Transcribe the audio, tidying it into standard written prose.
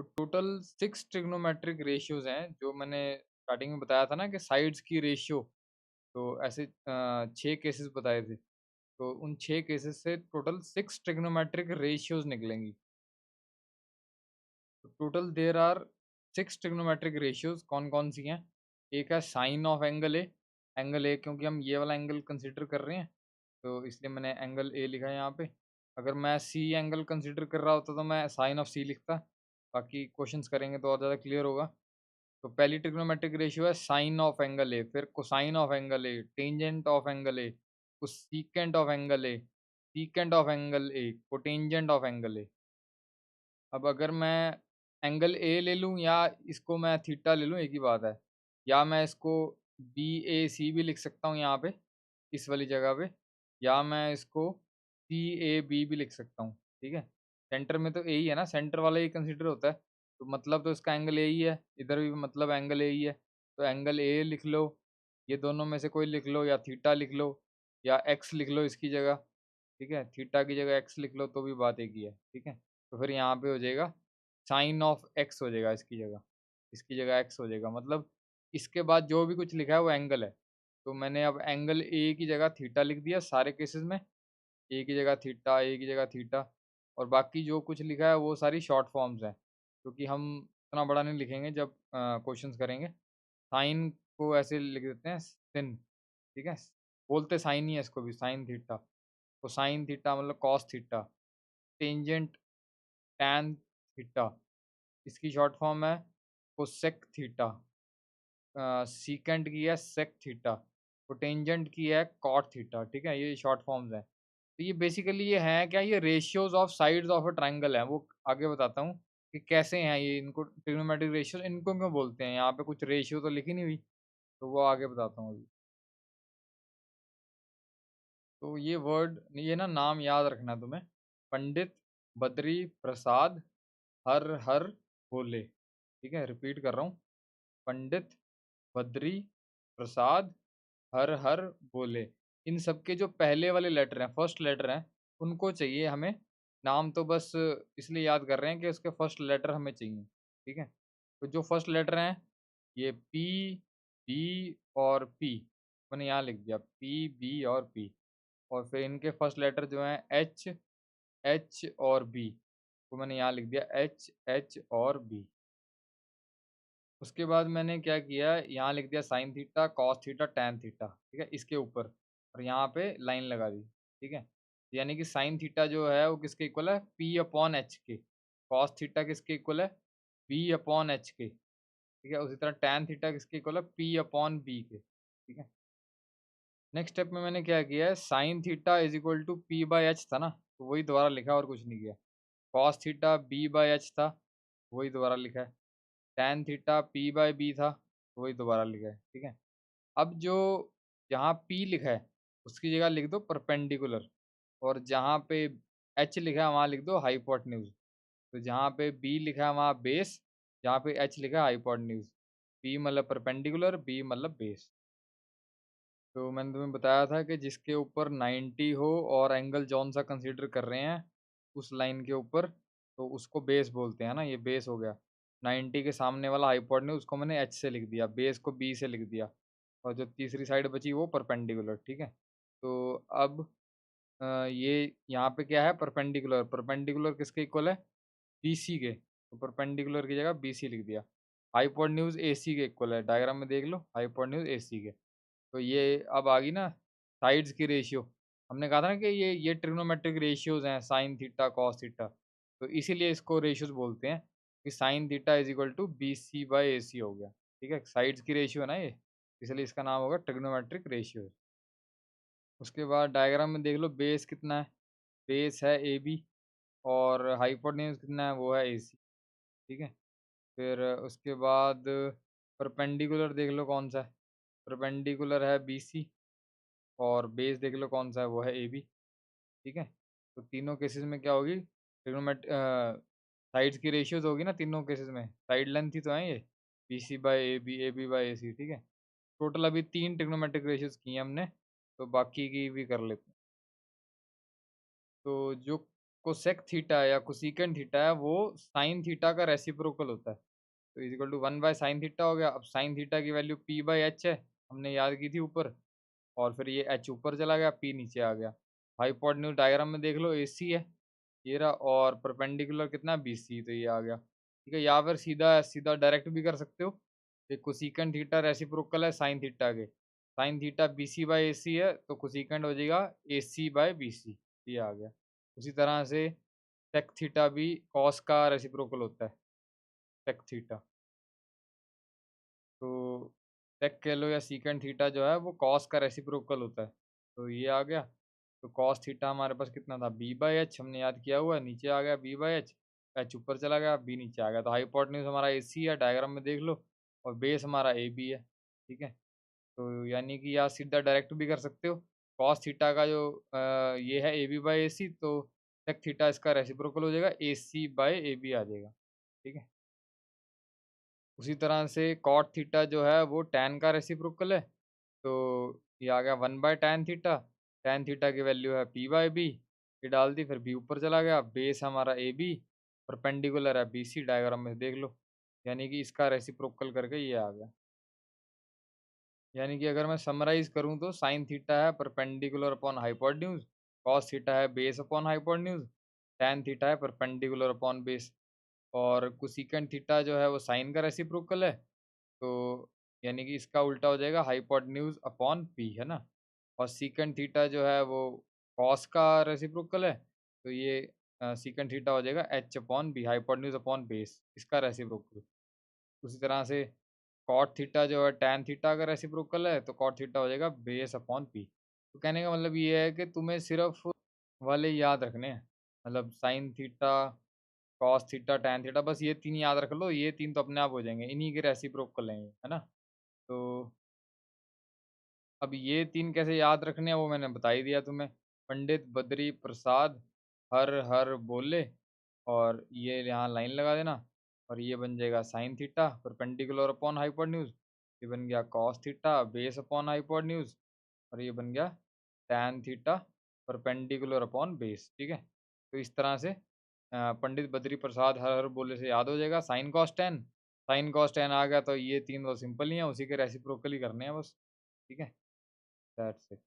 तो total 6 trigonometric ratios हैं, जो मैंने स्टार्टिंग में बताया था ना कि साइड्स की रेशियो, तो ऐसे 6 केसेस बताए थे। तो उन 6 केसेस से टोटल 6 ट्रिग्नोमेट्रिक रेशियोज़ निकलेंगी। तो total there are 6 trigonometric ratios कौन-कौन सी हैं? एक है साइन ऑफ एंगल ए क्योंकि हम ये वाला एंगल कंसीडर कर रहे हैं, तो इसलिए मैंने एंगल ए लिखा है यहाँ पे। अगर मैं सी एंगल कंसीडर कर रहा होता तो मैं साइन ऑफ सी लिखता। बाकी क्वेश्चंस करेंगे तो और ज़्यादा क्लियर होगा। तो पहली ट्रिग्नोमेट्रिक रेशियो है साइन ऑफ एंगल ए, फिर cosine of angle A, tangent of angle A, cosecant of angle A, secant of angle A, cotangent of angle A. अब अगर मैं एंगल ए ले लूँ या इसको मैं थीटा ले लूँ, एक ही बात है। या मैं इसको बी ए सी भी लिख सकता हूँ यहाँ पे, इस वाली जगह पे, या मैं इसको सी ए बी भी लिख सकता हूँ, ठीक है। सेंटर में तो ए ही है ना, सेंटर वाला ही कंसिडर होता है, तो मतलब तो इसका एंगल ए ही है, इधर भी मतलब एंगल ए ही है, तो एंगल ए लिख लो, ये दोनों में से कोई लिख लो, या थीटा लिख लो, या एक्स लिख लो इसकी जगह, ठीक है। थीटा की जगह एक्स लिख लो तो भी बात एक ही है, ठीक है। तो फिर यहाँ पे हो जाएगा साइन ऑफ एक्स हो जाएगा इसकी जगह एक्स हो जाएगा, मतलब इसके बाद जो भी कुछ लिखा है वो एंगल है। तो मैंने अब एंगल ए की जगह थीटा लिख दिया सारे केसेस में, ए की जगह थीटा, ए की जगह थीटा, और बाकी जो कुछ लिखा है वो सारी शॉर्ट फॉर्म्स हैं, क्योंकि हम इतना बड़ा नहीं लिखेंगे जब क्वेश्चंस करेंगे। साइन को ऐसे लिख देते हैं सिन, ठीक है। बोलते साइन ही है इसको भी, साइन थीटा। तो साइन थीटा मतलब cos theta, tangent tan theta, इसकी शॉर्ट फॉर्म है कोसेक थीटा, सीकेंट की है सेक थीटा, कोटेंजेंट की है कॉट थीटा, ठीक है। ये शॉर्ट फॉर्म्स हैं। तो ये बेसिकली ये हैं क्या, ये ratios of sides of a triangle है, वो आगे बताता हूँ कि कैसे हैं ये, इनको ट्रिग्नोमेट्रिक रेशियो इनको क्यों बोलते हैं। यहाँ पे कुछ रेशियो तो लिखी नहीं हुई, तो वो आगे बताता हूँ अभी। तो ये वर्ड, ये ना नाम याद रखना है तुम्हें, पंडित बद्री प्रसाद हर हर भोले, ठीक है। रिपीट कर रहा हूँ, पंडित बद्री प्रसाद हर हर भोले। इन सबके जो पहले वाले लेटर हैं, फर्स्ट लेटर हैं, उनको चाहिए हमें। नाम तो बस इसलिए याद कर रहे हैं कि उसके फर्स्ट लेटर हमें चाहिए, ठीक है। तो जो फर्स्ट लेटर हैं, ये पी, बी और पी, मैंने यहाँ लिख दिया पी, बी और पी। और फिर इनके फर्स्ट लेटर जो हैं एच, एच और बी, तो मैंने यहाँ लिख दिया एच, एच और बी। उसके बाद मैंने क्या किया, यहाँ लिख दिया sign theta, cos theta, tan theta, ठीक है, इसके ऊपर, और यहाँ पे लाइन लगा दी, ठीक है। यानी कि साइन थीटा जो है वो किसके इक्वल है, पी अपॉन एच के। कॉस थीटा किसके इक्वल है, बी अपॉन एच के, ठीक है। उसी तरह टैन थीटा किसके इक्वल है, पी अपॉन बी के, ठीक है। नेक्स्ट स्टेप में मैंने क्या किया है, sine theta is equal to P by H था ना, तो वही दोबारा लिखा और कुछ नहीं किया। Cos theta B by H था, वही दोबारा लिखा है। Tan theta P by B था, वही दोबारा लिखा है, ठीक है। अब जो जहाँ पी लिखा है उसकी जगह लिख दो परपेंडिकुलर, और जहाँ पे एच लिखा है वहाँ लिख दो हाइपोटेन्यूज। तो जहाँ पे बी लिखा है वहाँ बेस, जहाँ पे एच लिखा है हाइपोटेन्यूज। पी मतलब परपेंडिकुलर, बी मतलब बेस। तो मैंने तुम्हें बताया था कि जिसके ऊपर 90 हो और एंगल जौन सा कंसीडर कर रहे हैं उस लाइन के ऊपर, तो उसको बेस बोलते हैं ना, ये बेस हो गया। 90 के सामने वाला हाइपोटेन्यूज उसको मैंने एच से लिख दिया, बेस को बी से लिख दिया, और जो तीसरी साइड बची वो परपेंडिकुलर, ठीक है। तो अब ये यहाँ पे क्या है, परपेंडिकुलर, परपेंडिकुलर किसके इक्वल है, बी सी के, तो परपेंडिकुलर की जगह बी सी लिख दिया। हाइपोटेन्यूज ए सी के इक्वल है, डायग्राम में देख लो, हाइपोटेन्यूज ए सी के। तो ये अब आ गई ना साइड्स की रेशियो। हमने कहा था ना कि ये ट्रिग्नोमेट्रिक रेशियोज हैं, साइन थीटा कॉस थीटा, तो इसीलिए इसको रेशियोज बोलते हैं कि sine theta is equal to B C by A C हो गया, ठीक है। साइड्स की रेशियो है ना ये, इसलिए इसका नाम होगा ट्रिग्नोमेट्रिक रेशियो। उसके बाद डायग्राम में देख लो, बेस कितना है, बेस है ए बी, और हाइपोटेन्यूज कितना है, वो है ए सी, ठीक है। फिर उसके बाद परपेंडिकुलर देख लो कौन सा है, परपेंडिकुलर है बी सी, और बेस देख लो कौन सा है, वो है ए बी, ठीक है। तो तीनों केसेस में क्या होगी, ट्रिग्नोमेट साइड्स की रेशियोज होगी ना तीनों केसेस में, साइड लेंथ ही तो है ये, B C by A B by A C, ठीक है। टोटल अभी 3 ट्रिग्नोमेट्रिक रेशियोज की हैं हमने, तो बाकी की भी कर लेते हैं। तो जो कोसेक थीटा या कोसिकेंड थीटा है वो साइन थीटा का रेसिप्रोकल होता है। तो is equal to 1 by sine theta हो गया। अब साइन थीटा की वैल्यू पी बाई एच है, हमने याद की थी ऊपर, और फिर ये एच ऊपर चला गया, पी नीचे आ गया। हाइपोटेन्यूज डायग्राम में देख लो, एसी है ये रहा, और परपेंडिकुलर कितना है, बीसी, तो ये आ गया। ठीक है, या फिर सीधा सीधा डायरेक्ट भी कर सकते हो। ये कोसिकेंड थीटा रेसिप्रोकल है साइन थीटा के, sine theta BC by AC है, तो कोसिकेंड हो जाएगा एसी बाय बीसी, ये आ गया। उसी तरह से टेक थीटा भी कॉस का रेसिप्रोकल होता है, टेक थीटा। तो टेक कह लो या सीकेंड थीटा जो है वो कॉस का रेसिप्रोकल होता है। तो ये आ गया। तो कॉस थीटा हमारे पास कितना था, बी बाई एच, हमने याद किया हुआ है, नीचे आ गया बी बाई एच, एच ऊपर चला गया, बी नीचे आ गया। तो हाइपोटेन्यूज हमारा ए सी है, डायग्राम में देख लो, और बेस हमारा ए बी है। ठीक है, तो यानी कि या सीधा डायरेक्ट भी कर सकते हो। कॉस थीटा का जो ये है ए बी बाई ए सी, तो टेक थीटा इसका रेसिप्रोकल हो जाएगा, ए सी बाई ए बी आ जाएगा। ठीक है, उसी तरह से कॉट थीटा जो है वो टैन का रेसिप्रोकल है। तो ये आ गया 1 by tan theta, tan theta की वैल्यू है पी बाई बी, ये डाल दी, फिर बी ऊपर चला गया, बेस हमारा ए बी, परपेंडिकुलर है बी सी, डायग्राम में देख लो, यानी कि इसका रेसिप्रोकल करके ये आ गया। यानी कि अगर मैं समराइज करूं तो साइन थीटा है perpendicular upon hypotenuse, cos theta है base upon hypotenuse, tan theta है परपेंडिकुलर अपॉन बेस, और कोसिकेंड थीटा जो है वो साइन का रेसिप्रोकल है। तो यानी कि इसका उल्टा हो जाएगा हाइपोटेन्यूज अपॉन पी, है ना। और सीकेंड थीटा जो है वो कॉस का रेसिप्रोकल है, तो ये सीकेंड थीटा हो जाएगा H upon B, hypotenuse upon base, इसका रेसिप्रोकल। उसी तरह से कॉट थीटा जो है टैन थीटा का रेसिप्रोकल है, तो कॉट थीटा हो जाएगा बेस अपॉन पी। तो कहने का मतलब ये है कि तुम्हें सिर्फ वाले याद रखने हैं, मतलब sign theta, cos theta, tan theta, बस ये तीन याद रख लो, ये तीन तो अपने आप हो जाएंगे, इन्हीं के रेसिप्रोकल हैं ये, है ना। तो अब ये तीन कैसे याद रखने हैं वो मैंने बता ही दिया तुम्हें। पंडित बद्री प्रसाद हर हर बोले, और ये यहाँ लाइन लगा देना, और ये बन जाएगा sine theta perpendicular upon hypotenuse, ये बन गया cos theta base upon hypotenuse, और ये बन गया tan theta perpendicular upon base. ठीक है, तो इस तरह से पंडित बद्री प्रसाद हर हर बोले से याद हो जाएगा। Sine cos tan, sine cos tan आ गया, तो ये तीन तो सिंपल ही है, उसी के रेसिप्रोकल ही करने हैं बस। ठीक है, दैट्स इट।